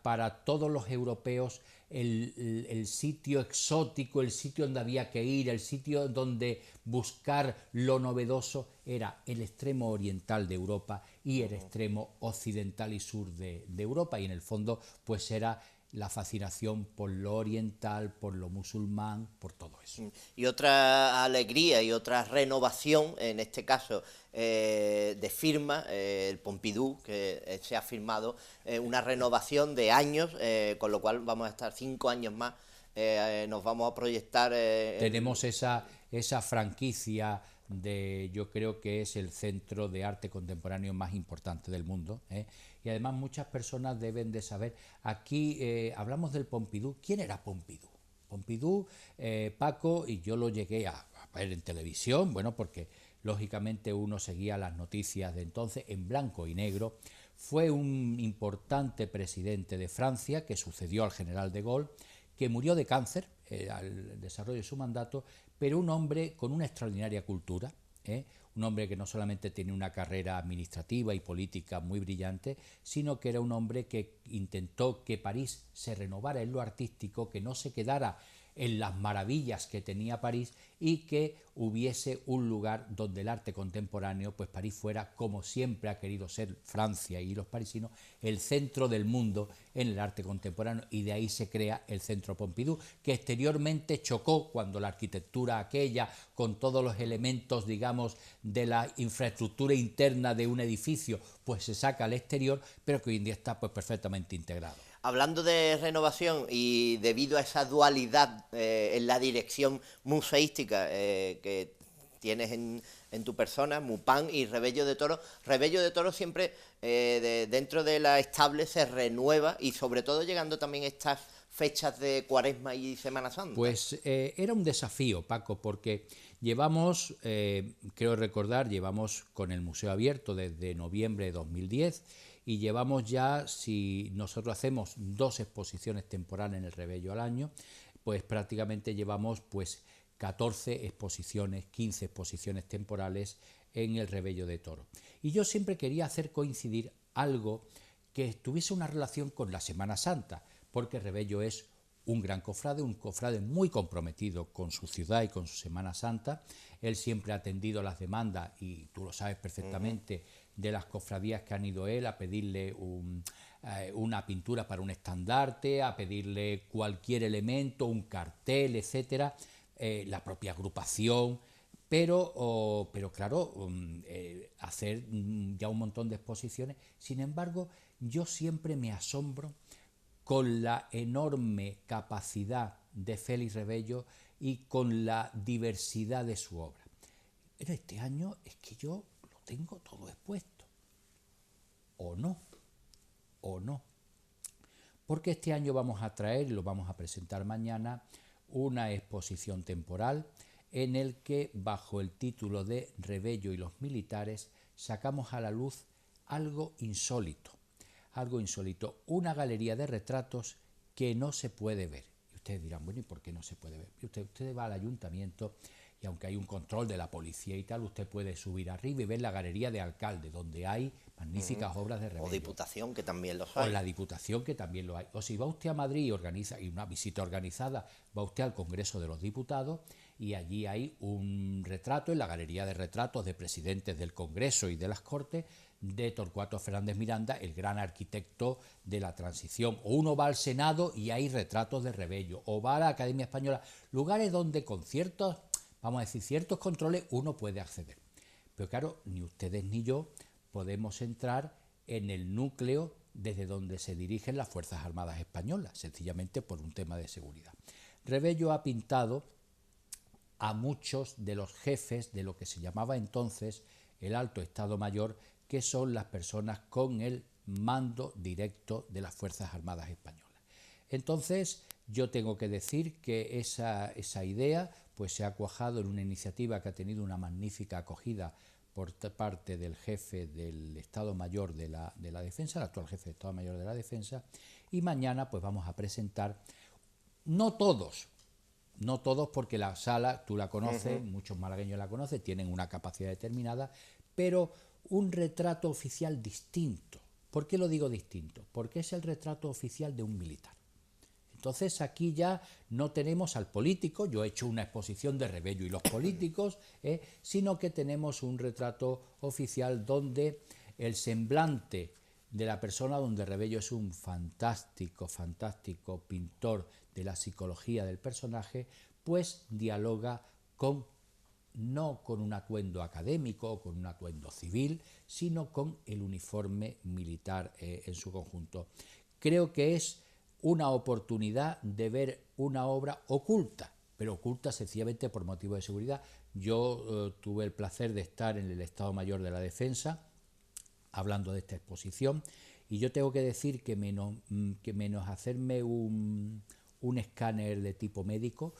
para todos los europeos el sitio exótico, el sitio donde había que ir, el sitio donde buscar lo novedoso era el extremo oriental de Europa y el extremo occidental y sur de Europa, y en el fondo pues era la fascinación por lo oriental, por lo musulmán, por todo eso. Y otra alegría y otra renovación, en este caso de firma, el Pompidou, que se ha firmado una renovación de años, con lo cual vamos a estar 5 años más, nos vamos a proyectar... Tenemos esa franquicia de, yo creo que es el centro de arte contemporáneo más importante del mundo, y además muchas personas deben de saber, aquí hablamos del Pompidou. ¿Quién era Pompidou? Pompidou, Paco, y yo lo llegué a ver en televisión, bueno, porque lógicamente uno seguía las noticias de entonces en blanco y negro. Fue un importante presidente de Francia que sucedió al general de Gaulle, que murió de cáncer al desarrollo de su mandato, pero un hombre con una extraordinaria cultura, un hombre que no solamente tenía una carrera administrativa y política muy brillante, sino que era un hombre que intentó que París se renovara en lo artístico, que no se quedara en las maravillas que tenía París y que hubiese un lugar donde el arte contemporáneo, pues París fuera, como siempre ha querido ser Francia y los parisinos, el centro del mundo en el arte contemporáneo, y de ahí se crea el Centro Pompidou, que exteriormente chocó cuando la arquitectura aquella, con todos los elementos, digamos, de la infraestructura interna de un edificio, pues se saca al exterior, pero que hoy en día está pues perfectamente integrado. Hablando de renovación y debido a esa dualidad en la dirección museística que tienes en tu persona, MUPAN y Revello de Toro. Revello de Toro siempre dentro de la estable se renueva, y sobre todo llegando también estas fechas de Cuaresma y Semana Santa. Pues era un desafío, Paco, porque llevamos, creo recordar, llevamos con el museo abierto desde noviembre de 2010, y llevamos ya, si nosotros hacemos 2 exposiciones temporales en el Revello al año, pues prácticamente llevamos pues 14 exposiciones, 15 exposiciones temporales en el Revello de Toro. Y yo siempre quería hacer coincidir algo que tuviese una relación con la Semana Santa, porque Revello es un gran cofrade, un cofrade muy comprometido con su ciudad y con su Semana Santa. Él siempre ha atendido las demandas, y tú lo sabes perfectamente, de las cofradías que han ido él a pedirle una pintura para un estandarte, a pedirle cualquier elemento, un cartel, etcétera, la propia agrupación, pero claro, hacer ya un montón de exposiciones. Sin embargo, yo siempre me asombro con la enorme capacidad de Félix Revello y con la diversidad de su obra. Pero este año es que yo lo tengo todo expuesto, ¿o no? o no. Porque este año vamos a traer, y lo vamos a presentar mañana, una exposición temporal en el que, bajo el título de Rebello y los militares, sacamos a la luz algo insólito, una galería de retratos que no se puede ver. Y ustedes dirán, bueno, ¿y por qué no se puede ver? Y usted va al ayuntamiento y aunque hay un control de la policía y tal, usted puede subir arriba y ver la galería de alcalde, donde hay magníficas obras de Rebello. O Diputación, que también los hay. O la Diputación, que también lo hay. O si va usted a Madrid y organiza, y una visita organizada, va usted al Congreso de los Diputados y allí hay un retrato en la galería de retratos de presidentes del Congreso y de las Cortes de Torcuato Fernández Miranda, el gran arquitecto de la transición. O uno va al Senado y hay retratos de Rebello, o va a la Academia Española, lugares donde con ciertos, vamos a decir, ciertos controles uno puede acceder. Pero claro, ni ustedes ni yo podemos entrar en el núcleo desde donde se dirigen las Fuerzas Armadas Españolas, sencillamente por un tema de seguridad. Rebello ha pintado a muchos de los jefes de lo que se llamaba entonces el Alto Estado Mayor, que son las personas con el mando directo de las Fuerzas Armadas Españolas. Entonces, yo tengo que decir que esa idea pues se ha cuajado en una iniciativa que ha tenido una magnífica acogida por parte del jefe del Estado Mayor de la Defensa, el actual jefe del Estado Mayor de la Defensa, y mañana pues vamos a presentar, no todos porque la sala, tú la conoces, muchos malagueños la conocen, tienen una capacidad determinada, pero un retrato oficial distinto. ¿Por qué lo digo distinto? Porque es el retrato oficial de un militar. Entonces aquí ya no tenemos al político, yo he hecho una exposición de Rebello y los políticos, sino que tenemos un retrato oficial donde el semblante de la persona, donde Rebello es un fantástico pintor de la psicología del personaje, pues dialoga no con un atuendo académico o con un atuendo civil, sino con el uniforme militar en su conjunto. Creo que es una oportunidad de ver una obra oculta, pero oculta sencillamente por motivos de seguridad. Yo tuve el placer de estar en el Estado Mayor de la Defensa hablando de esta exposición, y yo tengo que decir que menos hacerme un escáner de tipo médico,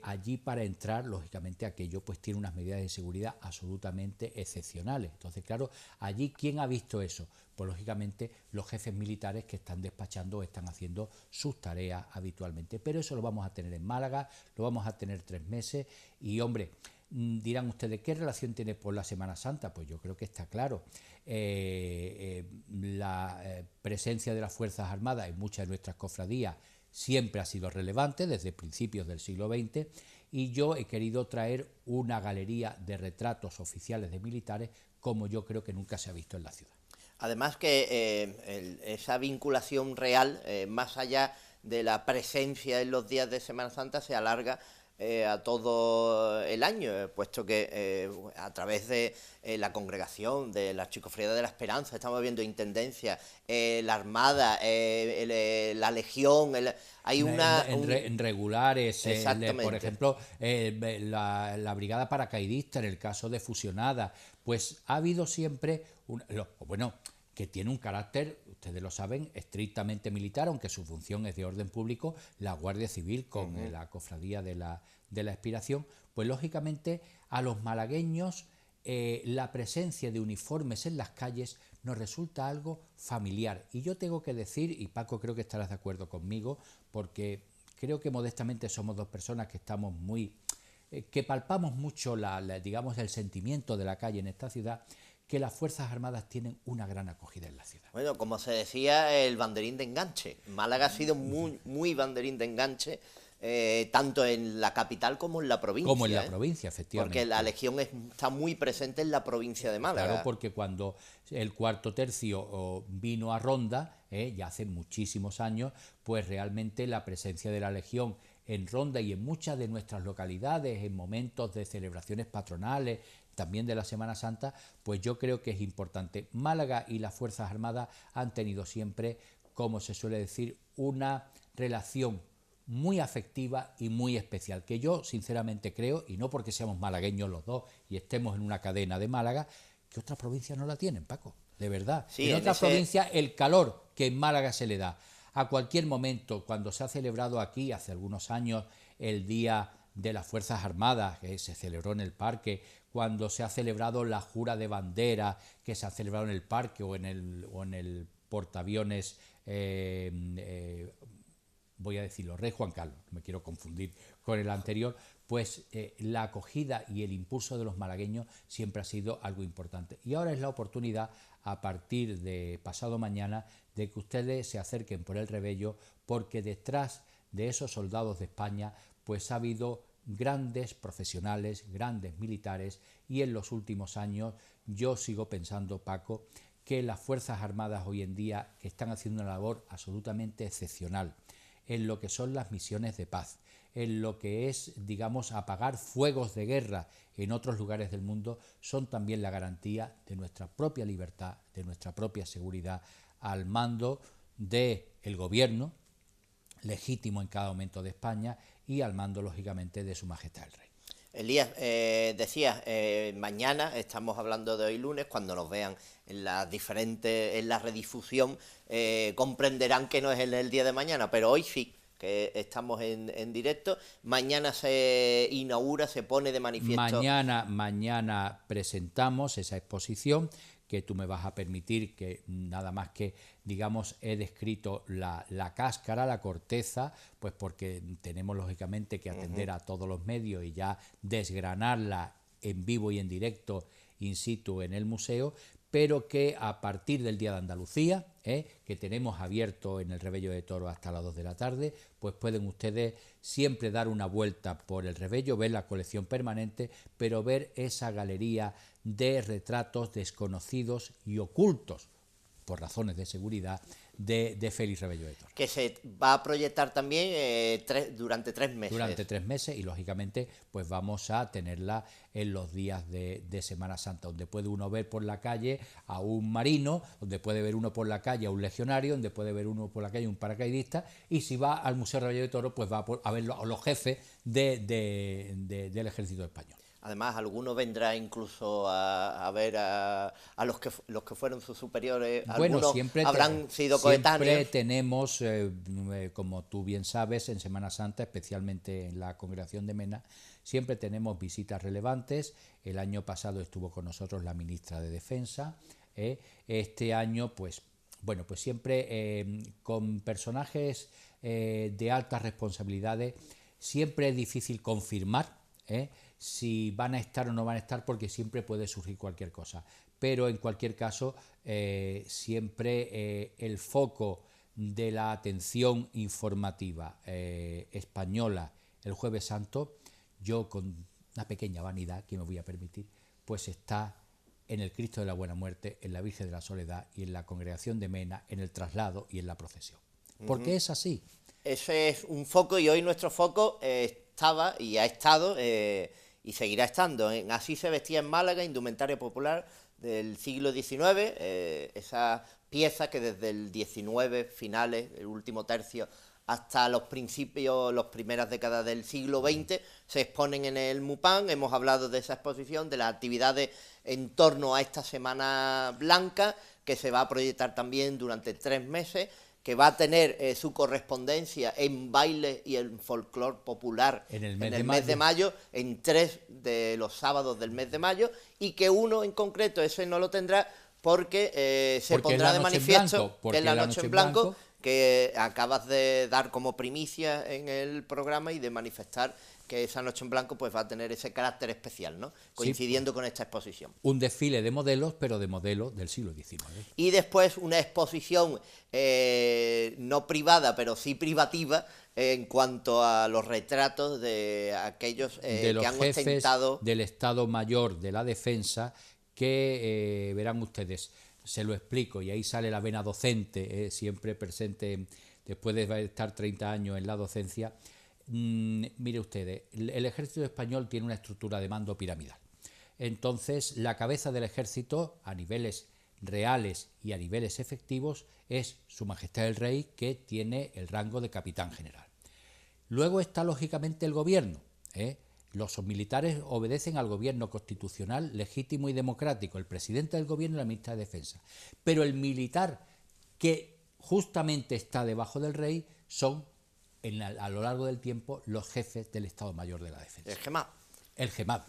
allí para entrar, lógicamente aquello pues tiene unas medidas de seguridad absolutamente excepcionales. Entonces, claro, allí ¿quién ha visto eso? Pues lógicamente los jefes militares que están despachando o están haciendo sus tareas habitualmente. Pero eso lo vamos a tener en Málaga, lo vamos a tener 3 meses y, hombre, dirán ustedes, ¿qué relación tiene por la Semana Santa? Pues yo creo que está claro. La presencia de las Fuerzas Armadas en muchas de nuestras cofradías siempre ha sido relevante desde principios del siglo XX, y yo he querido traer una galería de retratos oficiales de militares como yo creo que nunca se ha visto en la ciudad. Además que esa vinculación real, más allá de la presencia en los días de Semana Santa, se alarga a todo el año, puesto que a través de la congregación de la Archicofradía de la Esperanza estamos viendo intendencia, la Armada, la Legión, hay una... En regulares, por ejemplo, la Brigada Paracaidista, en el caso de Fusionada, pues ha habido siempre, que tiene un carácter, ustedes lo saben, estrictamente militar, aunque su función es de orden público, la Guardia Civil con la Cofradía de la Expiración, pues lógicamente a los malagueños la presencia de uniformes en las calles nos resulta algo familiar. Y yo tengo que decir, y Paco creo que estarás de acuerdo conmigo, porque creo que modestamente somos dos personas que estamos que palpamos mucho digamos, el sentimiento de la calle en esta ciudad, que las Fuerzas Armadas tienen una gran acogida en la ciudad. Bueno, como se decía, el banderín de enganche. Málaga ha sido muy banderín de enganche, tanto en la capital como en la provincia. Como en la provincia, efectivamente. Porque la Legión está muy presente en la provincia de Málaga. Claro, porque cuando el Cuarto Tercio vino a Ronda, ya hace muchísimos años, pues realmente la presencia de la Legión en Ronda y en muchas de nuestras localidades, en momentos de celebraciones patronales, también de la Semana Santa, pues yo creo que es importante. Málaga y las Fuerzas Armadas han tenido siempre, como se suele decir, una relación muy afectiva y muy especial, que yo sinceramente creo, y no porque seamos malagueños los dos y estemos en una cadena de Málaga, que otras provincias no la tienen, Paco, de verdad. Sí, en otras provincias el calor que en Málaga se le da. A cualquier momento, cuando se ha celebrado aquí, hace algunos años, el Día de las Fuerzas Armadas, que se celebró en el parque, cuando se ha celebrado la jura de bandera, que se ha celebrado en el parque o en el portaaviones, voy a decirlo, Rey Juan Carlos, no me quiero confundir con el anterior, pues la acogida y el impulso de los malagueños siempre ha sido algo importante. Y ahora es la oportunidad, a partir de pasado mañana, de que ustedes se acerquen por el Rebello, porque detrás de esos soldados de España pues ha habido grandes profesionales, grandes militares, y en los últimos años yo sigo pensando, Paco, que las Fuerzas Armadas hoy en día que están haciendo una labor absolutamente excepcional en lo que son las misiones de paz, en lo que es, digamos, apagar fuegos de guerra en otros lugares del mundo, son también la garantía de nuestra propia libertad, de nuestra propia seguridad, al mando del gobierno legítimo en cada momento de España y al mando, lógicamente, de Su Majestad el Rey. Elías, decías, mañana, estamos hablando de hoy lunes, cuando nos vean en la redifusión, comprenderán que no es el día de mañana, pero hoy sí, que estamos en directo. Mañana se inaugura, se pone de manifiesto. Mañana presentamos esa exposición, que tú me vas a permitir que nada más que, digamos, he descrito la cáscara, la corteza, pues porque tenemos lógicamente que atender a todos los medios y ya desgranarla en vivo y en directo in situ en el museo, pero que a partir del Día de Andalucía, que tenemos abierto en el Rebello de Toros hasta las 2 de la tarde, pues pueden ustedes siempre dar una vuelta por el Rebello, ver la colección permanente, pero ver esa galería de retratos desconocidos y ocultos, por razones de seguridad, de Félix Rebello de Toros. Que se va a proyectar también durante 3 meses. Durante 3 meses, y lógicamente pues vamos a tenerla en los días de Semana Santa, donde puede uno ver por la calle a un marino, donde puede ver uno por la calle a un legionario, donde puede ver uno por la calle a un paracaidista, y si va al Museo Rebello de Toros pues va a ver a los jefes del ejército español. Además, alguno vendrá incluso a ver a los que fueron sus superiores. Bueno, algunos habrán sido coetáneos. Siempre tenemos, como tú bien sabes, en Semana Santa, especialmente en la Congregación de Mena, siempre tenemos visitas relevantes. El año pasado estuvo con nosotros la ministra de Defensa. Este año, pues siempre con personajes de altas responsabilidades, siempre es difícil confirmar si van a estar o no van a estar, porque siempre puede surgir cualquier cosa. Pero en cualquier caso, siempre el foco de la atención informativa española el Jueves Santo, yo con una pequeña vanidad que me voy a permitir, pues está en el Cristo de la Buena Muerte, en la Virgen de la Soledad y en la Congregación de Mena, en el traslado y en la procesión. Porque es así. Ese es un foco, y hoy nuestro foco estaba y ha estado y seguirá estando en Así se vestía en Málaga, indumentaria popular del siglo XIX, esa pieza que desde el XIX, finales, el último tercio, hasta los principios, las primeras décadas del siglo XX, se exponen en el MUPAN. Hemos hablado de esa exposición, de las actividades en torno a esta Semana Blanca, que se va a proyectar también durante 3 meses, que va a tener su correspondencia en baile y en folclore popular en el mes de mayo, en 3 de los sábados del mes de mayo, y que uno en concreto, ese no lo tendrá porque se pondrá de manifiesto, que es la Noche en Blanco, que acabas de dar como primicia en el programa y de manifestar que esa Noche en Blanco pues va a tener ese carácter especial, ¿no? Coincidiendo con esta exposición. Un desfile de modelos, pero de modelos del siglo XIX. Y después una exposición no privada, pero sí privativa, en cuanto a los retratos de aquellos de los que han jefes ostentado del Estado Mayor de la Defensa, que verán ustedes, se lo explico, y ahí sale la vena docente, siempre presente después de estar 30 años en la docencia. Mire ustedes, el ejército español tiene una estructura de mando piramidal. Entonces, la cabeza del ejército, a niveles reales y a niveles efectivos, es Su Majestad el Rey, que tiene el rango de capitán general. Luego está, lógicamente, el gobierno. Los militares obedecen al gobierno constitucional, legítimo y democrático, el presidente del gobierno y la ministra de Defensa. Pero el militar que justamente está debajo del rey, son a lo largo del tiempo los jefes del Estado Mayor de la Defensa. El GEMAD. El GEMAD.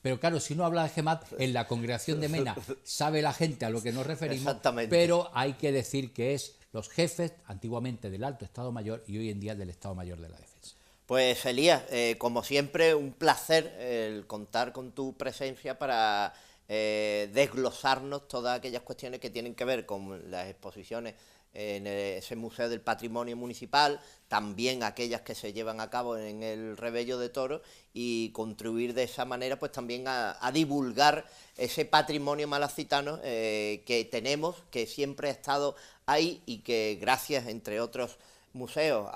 Pero claro, si no habla de GEMAD, en la congregación de Mena sabe la gente a lo que nos referimos, Exactamente. pero hay que decir que es los jefes antiguamente del Alto Estado Mayor y hoy en día del Estado Mayor de la Defensa. Pues Elías, como siempre, un placer el contar con tu presencia para desglosarnos todas aquellas cuestiones que tienen que ver con las exposiciones en ese Museo del Patrimonio Municipal, también aquellas que se llevan a cabo en el Revello de Toros, y contribuir de esa manera pues también a divulgar ese patrimonio malacitano que tenemos, que siempre ha estado ahí y que gracias, entre otros museos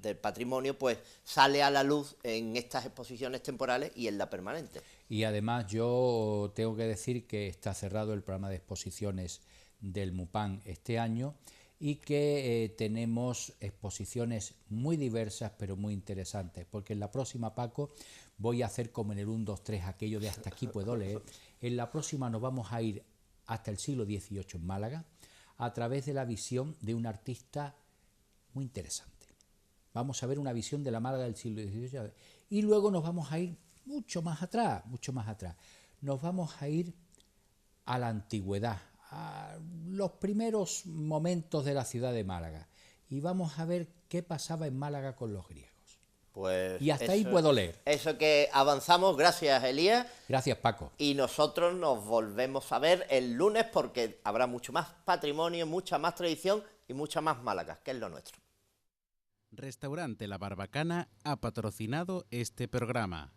del patrimonio, pues sale a la luz en estas exposiciones temporales y en la permanente. Y además yo tengo que decir que está cerrado el programa de exposiciones del MUPAN este año y que tenemos exposiciones muy diversas pero muy interesantes, porque en la próxima, Paco, voy a hacer como en el 1, 2, 3, aquello de hasta aquí puedo leer. En la próxima nos vamos a ir hasta el siglo XVIII en Málaga a través de la visión de un artista muy interesante. Vamos a ver una visión de la Málaga del siglo XVIII y luego nos vamos a ir mucho más atrás, nos vamos a ir a la antigüedad, a los primeros momentos de la ciudad de Málaga, y vamos a ver qué pasaba en Málaga con los griegos. Pues y hasta ahí puedo leer. Eso que avanzamos, gracias Elías. Gracias, Paco. Y nosotros nos volvemos a ver el lunes, porque habrá mucho más patrimonio, mucha más tradición y mucha más Málaga, que es lo nuestro. Restaurante La Barbacana ha patrocinado este programa.